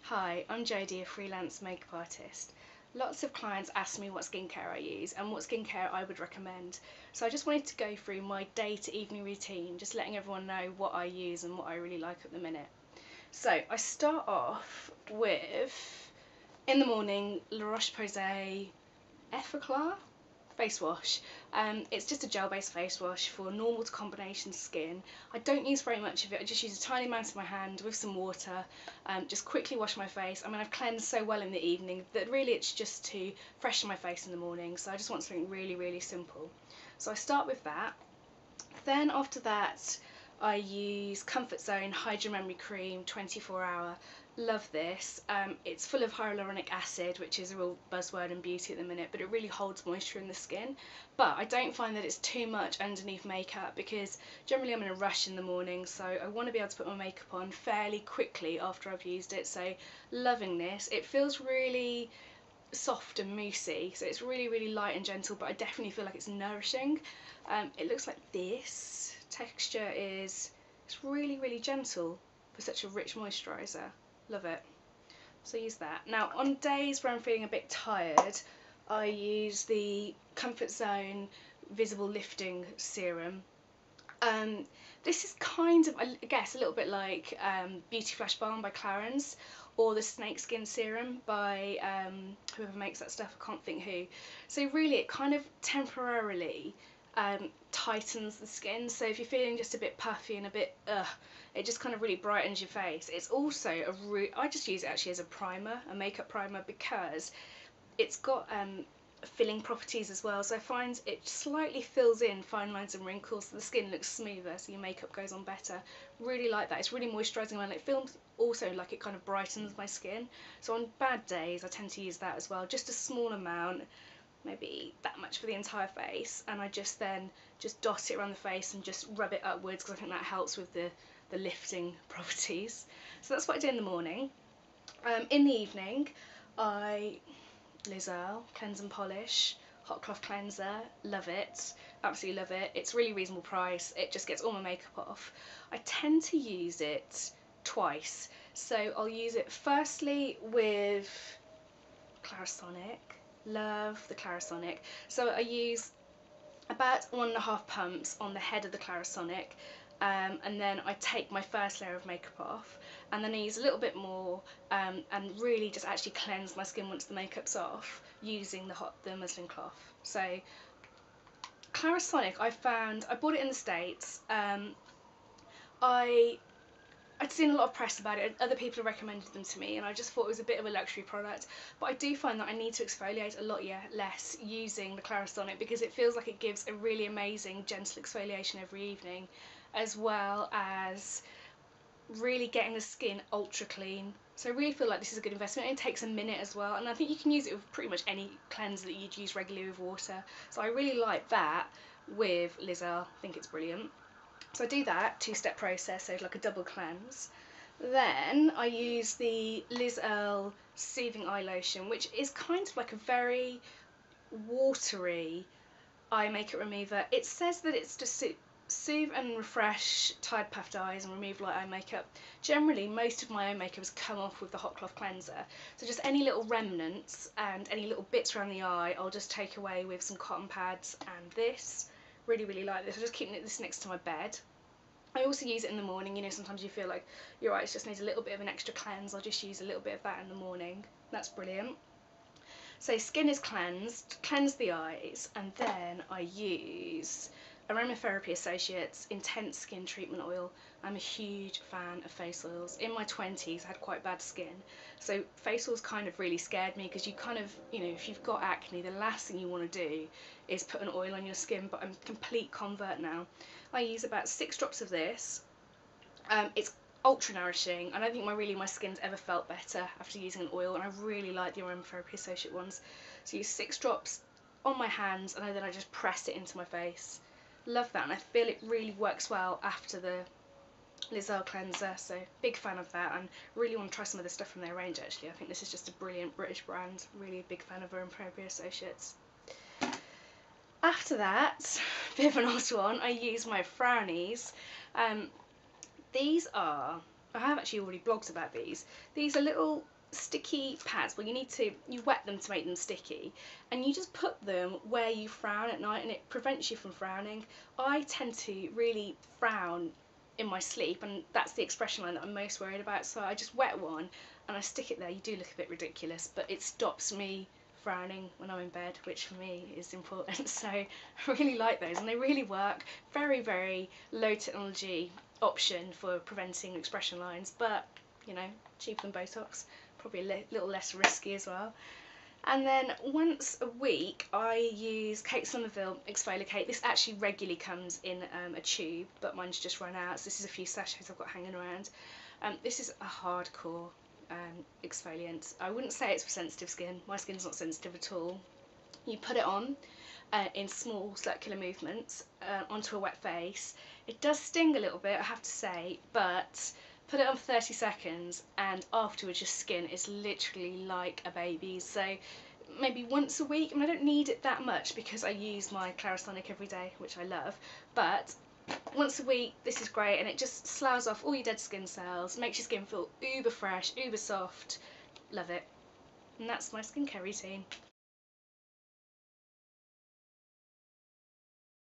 Hi, I'm Jodie, a freelance makeup artist. Lots of clients ask me what skincare I use and what skincare I would recommend. So I just wanted to go through my day to evening routine, just letting everyone know what I use and what I really like at the minute. So I start off with, in the morning, La Roche-Posay Effaclar face wash. It's just a gel-based face wash for normal to combination skin. I don't use very much of it. I just use a tiny amount in my hand with some water, just quickly wash my face. I mean, I've cleansed so well in the evening that really it's just to freshen my face in the morning, so I just want something really, really simple. So I start with that. Then after that, I use Comfort Zone Hydra Memory Cream 24-hour. Love this. It's full of hyaluronic acid, which is a real buzzword in beauty at the minute, but it really holds moisture in the skin. But I don't find that it's too much underneath makeup because generally I'm in a rush in the morning, so I want to be able to put my makeup on fairly quickly after I've used it. So loving this. It feels really soft and moussey, so it's really, really light and gentle, but I definitely feel like it's nourishing. It looks like this. Texture is, it's really, really gentle for such a rich moisturiser. Love it. So use that. Now on days where I'm feeling a bit tired, I use the Comfort Zone Visible Lifting Serum. This is kind of, I guess, a little bit like Beauty Flash Balm by Clarins, or the Snakeskin Serum by whoever makes that stuff, I can't think who. So really it kind of temporarily tightens the skin, so if you're feeling just a bit puffy and a bit it just kind of really brightens your face. It's also I just use it actually as a primer, a makeup primer, because it's got filling properties as well, so I find it slightly fills in fine lines and wrinkles so the skin looks smoother, so your makeup goes on better. Really like that. It's really moisturising and it feels also like it kind of brightens my skin. So on bad days I tend to use that as well, just a small amount, maybe that much for the entire face, and I just then just dot it around the face and just rub it upwards because I think that helps with the lifting properties. So that's what I do in the morning. In the evening I Earle Cleanse and Polish hot cloth cleanser. Love it, absolutely love it. It's really reasonable price, it just gets all my makeup off. I tend to use it twice, so I'll use it firstly with Clarisonic. Love the Clarisonic. So I use about 1.5 pumps on the head of the Clarisonic, and then I take my first layer of makeup off, and then I use a little bit more and really just actually cleanse my skin once the makeup's off using the muslin cloth. So Clarisonic, I bought it in the States. I'd seen a lot of press about it, other people have recommended them to me, and I just thought it was a bit of a luxury product, but I do find that I need to exfoliate a lot less using the Clarisonic because it feels like it gives a really amazing gentle exfoliation every evening, as well as really getting the skin ultra clean. So I really feel like this is a good investment. It takes a minute as well, and I think you can use it with pretty much any cleanser that you'd use regularly with water, so I really like that with Earle. I think it's brilliant. So I do that two-step process, so like a double cleanse. Then I use the Earle Soothing Eye Lotion, which is kind of like a very watery eye makeup remover. It says that it's to soothe and refresh tired puffed eyes and remove light eye makeup. Generally, most of my eye makeup has come off with the hot cloth cleanser, so just any little remnants and any little bits around the eye I'll just take away with some cotton pads and this. Really, really like this. I just keep this next to my bed. I also use it in the morning, you know, sometimes you feel like your eyes just need a little bit of an extra cleanse. I'll just use a little bit of that in the morning. That's brilliant. So skin is cleansed, cleanse the eyes, and then I use Aromatherapy Associates Intense Skin Treatment Oil. I'm a huge fan of face oils. In my 20s I had quite bad skin, so face oils kind of really scared me because you kind of, you know, if you've got acne, the last thing you want to do is put an oil on your skin, but I'm a complete convert now. I use about 6 drops of this. It's ultra nourishing. I don't think my skin's ever felt better after using an oil, and I really like the Aromatherapy Associate ones. So I use 6 drops on my hands, and then I just press it into my face. Love that, and I feel it really works well after the Earle cleanser, so big fan of that, and really want to try some of the stuff from their range actually. I think this is just a brilliant British brand. Really a big fan of Aromatherapy Associates. After that, bit of an odd one, I use my Frownies. These are, I have actually already blogged about these. These are little sticky pads, well, you wet them to make them sticky, and you just put them where you frown at night, and it prevents you from frowning. I tend to really frown in my sleep, and that's the expression line that I'm most worried about, so I just wet one and I stick it there. You do look a bit ridiculous, but it stops me frowning when I'm in bed, which for me is important. So I really like those, and they really work. Very, very low technology option for preventing expression lines, but you know, cheaper than Botox, probably a little less risky as well. And then once a week I use Kate Somerville Exfoliate. This actually regularly comes in a tube, but mine's just run out, so this is a few sachets I've got hanging around. This is a hardcore exfoliant. I wouldn't say it's for sensitive skin. My skin's not sensitive at all. You put it on in small circular movements onto a wet face. It does sting a little bit, I have to say, but put it on for 30 seconds and afterwards your skin is literally like a baby's. So maybe once a week, and I don't need it that much because I use my Clarisonic every day, which I love, but once a week this is great, and it just sloughs off all your dead skin cells, makes your skin feel uber fresh, uber soft. Love it. And that's my skincare routine.